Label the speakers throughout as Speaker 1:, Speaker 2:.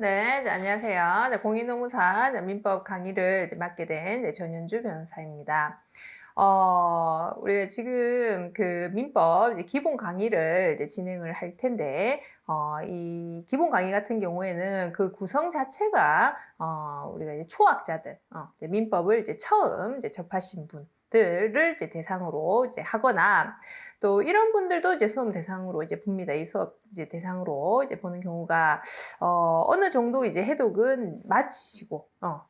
Speaker 1: 네, 안녕하세요. 공인노무사 민법 강의를 맡게 된 전현주 변호사입니다. 우리가 지금 그 민법 기본 강의를 진행을 할 텐데, 이 기본 강의 같은 경우에는 그 구성 자체가, 우리가 초학자들, 민법을 처음 접하신 분들을 대상으로 하거나, 또 이런 분들도 수험 대상으로 봅니다. 이 수업 대상으로 보는 경우가 어느 정도 해독은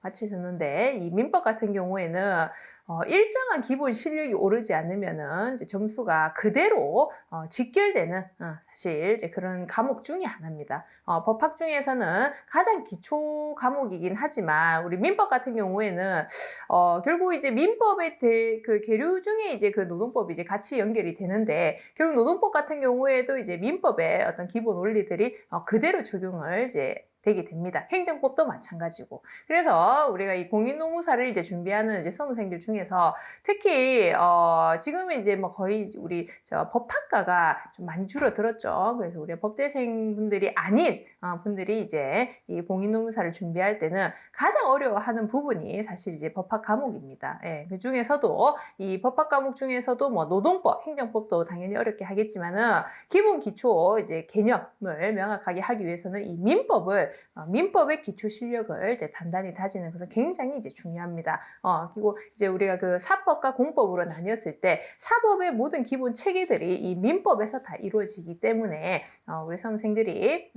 Speaker 1: 마치셨는데, 이 민법 같은 경우에는 일정한 기본 실력이 오르지 않으면은 점수가 그대로 직결되는 사실 그런 과목 중에 하나입니다. 법학 중에서는 가장 기초 과목이긴 하지만 우리 민법 같은 경우에는 결국 민법의 그 계류 중에 그 노동법이 같이 연결이 되는데, 결국 노동법 같은 경우에도 민법의 어떤 기본 원리들이 그대로 적용을 되게 됩니다. 행정법도 마찬가지고. 그래서 우리가 이 공인노무사를 준비하는 수험생들 중에서 특히 지금은 뭐 거의 우리 법학과가 좀 많이 줄어들었죠. 그래서 우리 법대생 분들이 아닌 분들이 이 공인노무사를 준비할 때는 가장 어려워하는 부분이 사실 법학 과목입니다. 예, 그 중에서도 이 법학 과목 중에서도 뭐 노동법, 행정법도 당연히 어렵게 하겠지만은 기본 기초 개념을 명확하게 하기 위해서는 이 민법의 기초 실력을 단단히 다지는 것은 굉장히 중요합니다. 그리고 우리가 그 사법과 공법으로 나뉘었을 때 사법의 모든 기본 체계들이 이 민법에서 다 이루어지기 때문에 우리 수험생들이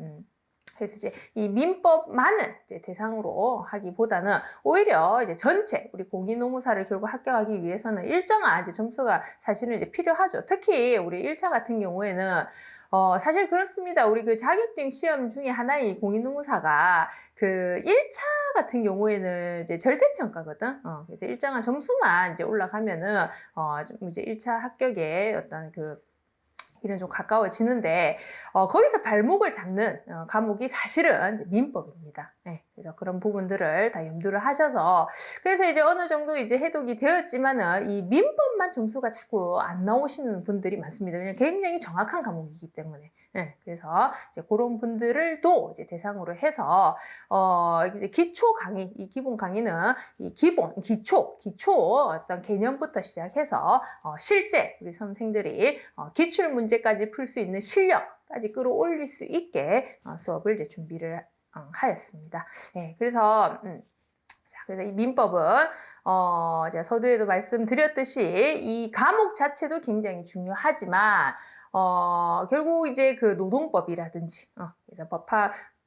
Speaker 1: 그래서 이 민법만을 대상으로 하기보다는 오히려 전체 우리 공인노무사를 결국 합격하기 위해서는 일정한 점수가 사실은 필요하죠. 특히 우리 1차 같은 경우에는 사실 그렇습니다. 우리 그 자격증 시험 중에 하나의 공인노무사가 그 1차 같은 경우에는 절대평가거든. 그래서 일정한 점수만 올라가면은 좀 1차 합격의 어떤 이런 좀 가까워지는데, 거기서 발목을 잡는 과목이 사실은 민법입니다. 네, 그래서 그런 부분들을 다 염두를 하셔서, 그래서 어느 정도 해독이 되었지만은 이 민법만 점수가 자꾸 안 나오시는 분들이 많습니다. 왜냐면 굉장히 정확한 과목이기 때문에. 네, 그래서 그런 분들을 또 대상으로 해서 기초 강의, 이 기본 강의는 이 기초 어떤 개념부터 시작해서 실제 우리 선생들이 기출 문제까지 풀 수 있는 실력까지 끌어올릴 수 있게 수업을 준비를 하였습니다. 네, 그래서 그래서 이 민법은 제가 서두에도 말씀드렸듯이 이 과목 자체도 굉장히 중요하지만 결국 그 노동법이라든지 그래서